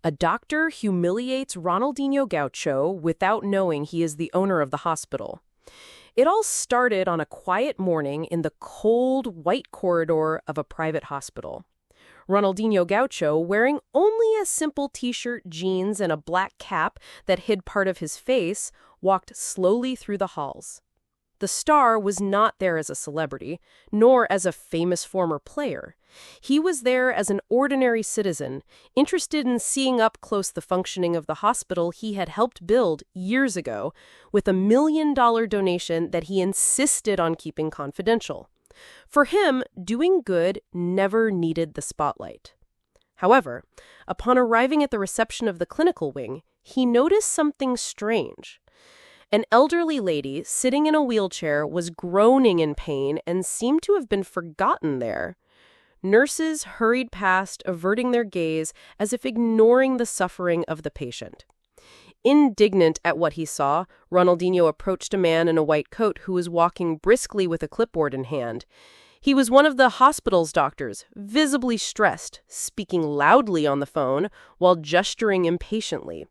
A doctor humiliates Ronaldinho Gaucho without knowing he is the owner of the hospital. It all started on a quiet morning in the cold, white corridor of a private hospital. Ronaldinho Gaucho, wearing only a simple t-shirt, jeans, and a black cap that hid part of his face, walked slowly through the halls. The star was not there as a celebrity, nor as a famous former player. He was there as an ordinary citizen, interested in seeing up close the functioning of the hospital he had helped build years ago with a $1 million donation that he insisted on keeping confidential. For him, doing good never needed the spotlight. However, upon arriving at the reception of the clinical wing, he noticed something strange. An elderly lady sitting in a wheelchair was groaning in pain and seemed to have been forgotten there. Nurses hurried past, averting their gaze as if ignoring the suffering of the patient. Indignant at what he saw, Ronaldinho approached a man in a white coat who was walking briskly with a clipboard in hand. He was one of the hospital's doctors, visibly stressed, speaking loudly on the phone while gesturing impatiently.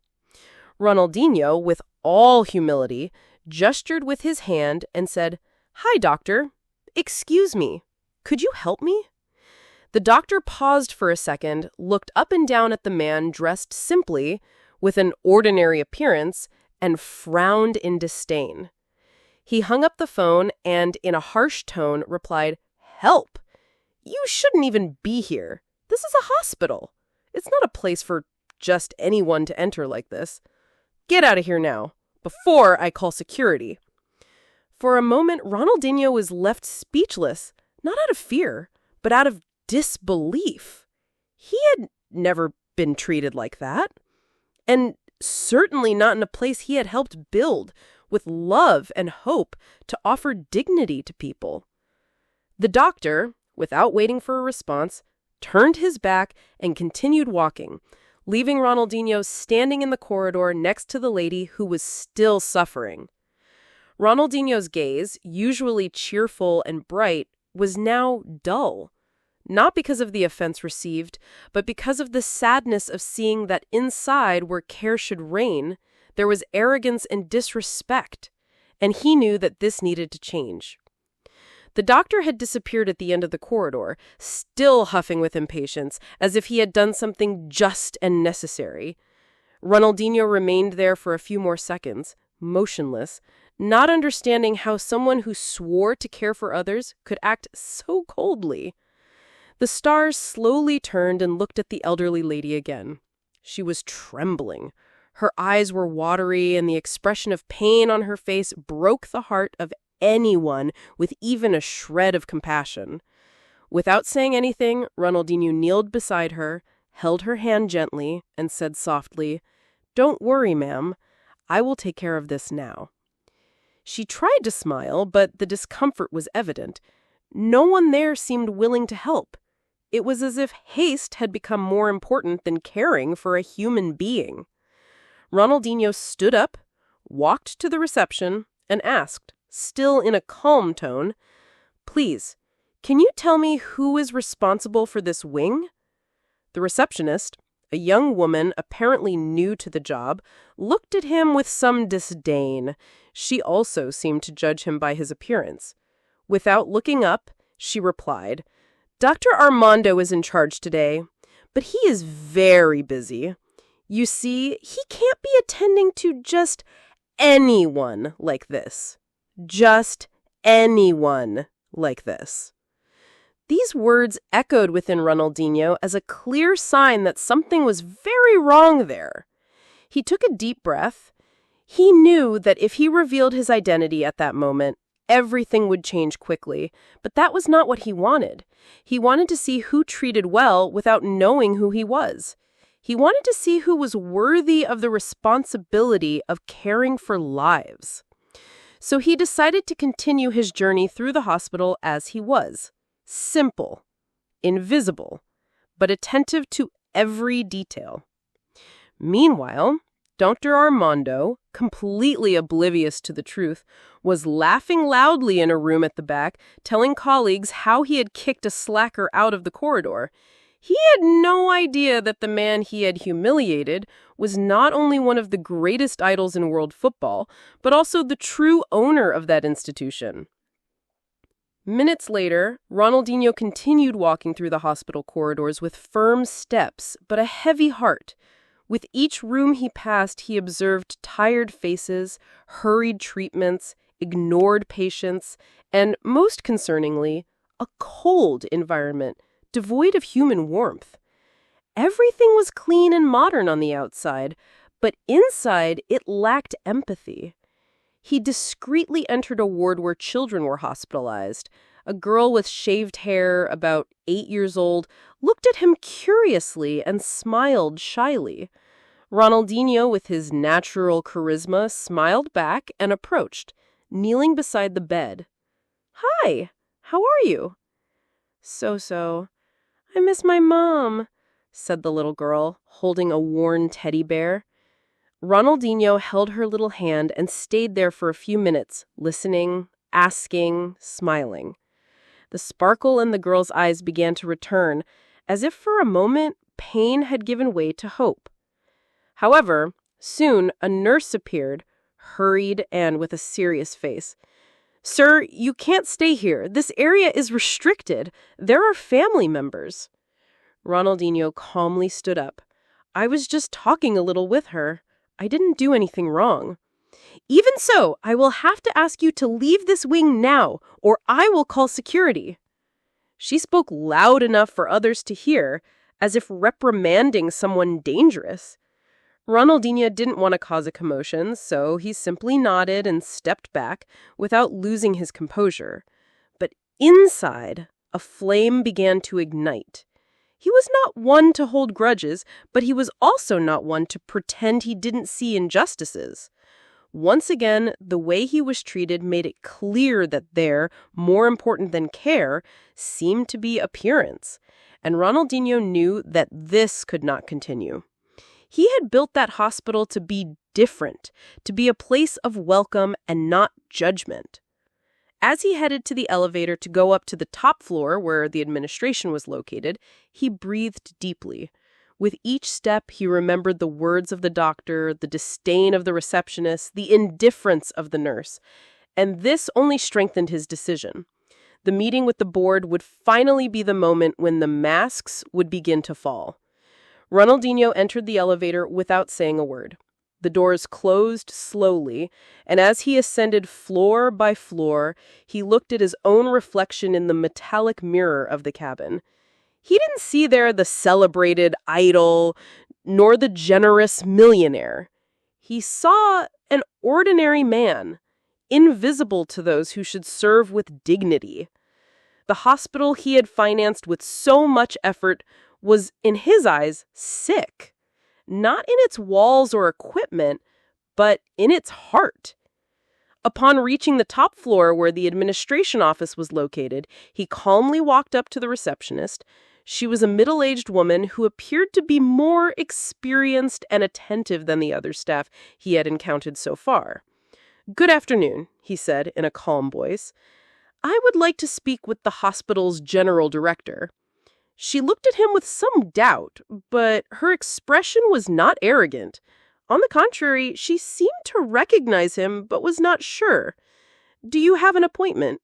Ronaldinho, with all humility, gestured with his hand and said, "Hi, doctor. Excuse me. Could you help me?" The doctor paused for a second, looked up and down at the man dressed simply, with an ordinary appearance, and frowned in disdain. He hung up the phone and, in a harsh tone, replied, "Help! You shouldn't even be here. This is a hospital. It's not a place for just anyone to enter like this. Get out of here now, before I call security." For a moment, Ronaldinho was left speechless, not out of fear, but out of disbelief. He had never been treated like that. And certainly not in a place he had helped build with love and hope to offer dignity to people. The doctor, without waiting for a response, turned his back and continued walking, leaving Ronaldinho standing in the corridor next to the lady who was still suffering. Ronaldinho's gaze, usually cheerful and bright, was now dull. Not because of the offense received, but because of the sadness of seeing that inside where care should reign, there was arrogance and disrespect, and he knew that this needed to change. The doctor had disappeared at the end of the corridor, still huffing with impatience, as if he had done something just and necessary. Ronaldinho remained there for a few more seconds, motionless, not understanding how someone who swore to care for others could act so coldly. The stars slowly turned and looked at the elderly lady again. She was trembling. Her eyes were watery, and the expression of pain on her face broke the heart of anyone with even a shred of compassion. Without saying anything, Ronaldinho kneeled beside her, held her hand gently, and said softly, "Don't worry, ma'am. I will take care of this now." She tried to smile, but the discomfort was evident. No one there seemed willing to help. It was as if haste had become more important than caring for a human being. Ronaldinho stood up, walked to the reception, and asked, still in a calm tone, "Please, can you tell me who is responsible for this wing?" The receptionist, a young woman apparently new to the job, looked at him with some disdain. She also seemed to judge him by his appearance. Without looking up, she replied, "Dr. Armando is in charge today, but he is very busy. You see, he can't be attending to just anyone like this. Just anyone like this." These words echoed within Ronaldinho as a clear sign that something was very wrong there. He took a deep breath. He knew that if he revealed his identity at that moment, everything would change quickly, but that was not what he wanted. He wanted to see who treated well without knowing who he was. He wanted to see who was worthy of the responsibility of caring for lives. So he decided to continue his journey through the hospital as he was. Simple, invisible, but attentive to every detail. Meanwhile, Dr. Armando, completely oblivious to the truth, was laughing loudly in a room at the back, telling colleagues how he had kicked a slacker out of the corridor. He had no idea that the man he had humiliated was not only one of the greatest idols in world football, but also the true owner of that institution. Minutes later, Ronaldinho continued walking through the hospital corridors with firm steps, but a heavy heart. With each room he passed, he observed tired faces, hurried treatments, ignored patients, and, most concerningly, a cold environment, devoid of human warmth. Everything was clean and modern on the outside, but inside it lacked empathy. He discreetly entered a ward where children were hospitalized. A girl with shaved hair, about 8 years old, looked at him curiously and smiled shyly. Ronaldinho, with his natural charisma, smiled back and approached, kneeling beside the bed. "Hi, how are you?" "So-so. I miss my mom," said the little girl, holding a worn teddy bear. Ronaldinho held her little hand and stayed there for a few minutes, listening, asking, smiling. The sparkle in the girl's eyes began to return, as if for a moment pain had given way to hope. However, soon a nurse appeared, hurried and with a serious face. "Sir, you can't stay here. This area is restricted. There are family members." Ronaldinho calmly stood up. "I was just talking a little with her. I didn't do anything wrong." "Even so, I will have to ask you to leave this wing now, or I will call security." She spoke loud enough for others to hear, as if reprimanding someone dangerous. Ronaldinho didn't want to cause a commotion, so he simply nodded and stepped back without losing his composure. But inside, a flame began to ignite. He was not one to hold grudges, but he was also not one to pretend he didn't see injustices. Once again, the way he was treated made it clear that there, more important than care, seemed to be appearance. And Ronaldinho knew that this could not continue. He had built that hospital to be different, to be a place of welcome and not judgment. As he headed to the elevator to go up to the top floor where the administration was located, he breathed deeply. With each step, he remembered the words of the doctor, the disdain of the receptionist, the indifference of the nurse. And this only strengthened his decision. The meeting with the board would finally be the moment when the masks would begin to fall. Ronaldinho entered the elevator without saying a word. The doors closed slowly, and as he ascended floor by floor, he looked at his own reflection in the metallic mirror of the cabin. He didn't see there the celebrated idol, nor the generous millionaire. He saw an ordinary man, invisible to those who should serve with dignity. The hospital he had financed with so much effort was, in his eyes, sick. Not in its walls or equipment, but in its heart. Upon reaching the top floor where the administration office was located, he calmly walked up to the receptionist. She was a middle-aged woman who appeared to be more experienced and attentive than the other staff he had encountered so far. "Good afternoon," he said in a calm voice. "I would like to speak with the hospital's general director." She looked at him with some doubt, but her expression was not arrogant. On the contrary, she seemed to recognize him, but was not sure. "Do you have an appointment?"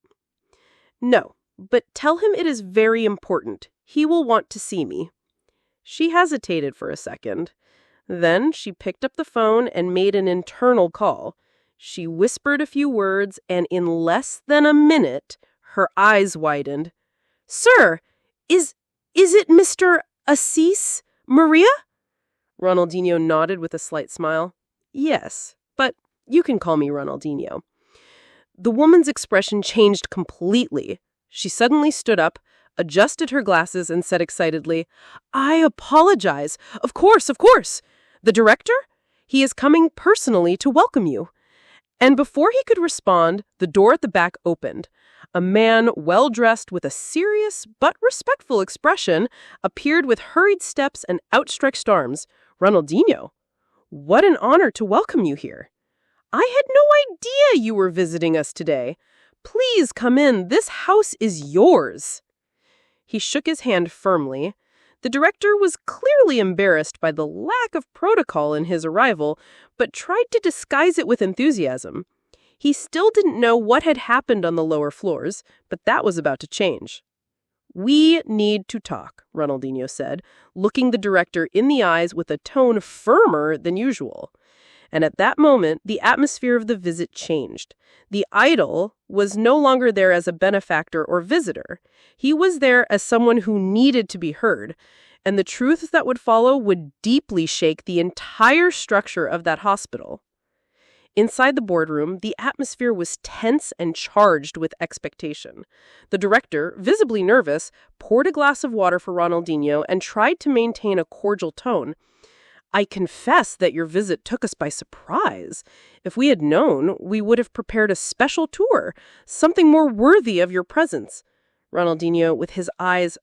"No, but tell him it is very important. He will want to see me." She hesitated for a second. Then she picked up the phone and made an internal call. She whispered a few words, and in less than a minute, her eyes widened. "Sir, is it Mr. Assis Maria?" Ronaldinho nodded with a slight smile. "Yes, but you can call me Ronaldinho." The woman's expression changed completely. She suddenly stood up, adjusted her glasses, and said excitedly, "I apologize. Of course, of course. The director? He is coming personally to welcome you." And before he could respond, the door at the back opened. A man, well-dressed with a serious but respectful expression, appeared with hurried steps and outstretched arms. "Ronaldinho, what an honor to welcome you here. I had no idea you were visiting us today. Please come in. This house is yours." He shook his hand firmly. The director was clearly embarrassed by the lack of protocol in his arrival, but tried to disguise it with enthusiasm. He still didn't know what had happened on the lower floors, but that was about to change. "We need to talk," Ronaldinho said, looking the director in the eyes with a tone firmer than usual. And at that moment, the atmosphere of the visit changed. The idol was no longer there as a benefactor or visitor. He was there as someone who needed to be heard. And the truth that would follow would deeply shake the entire structure of that hospital. Inside the boardroom, the atmosphere was tense and charged with expectation. The director, visibly nervous, poured a glass of water for Ronaldinho and tried to maintain a cordial tone. "I confess that your visit took us by surprise. If we had known, we would have prepared a special tour, something more worthy of your presence." Ronaldinho, with his eyes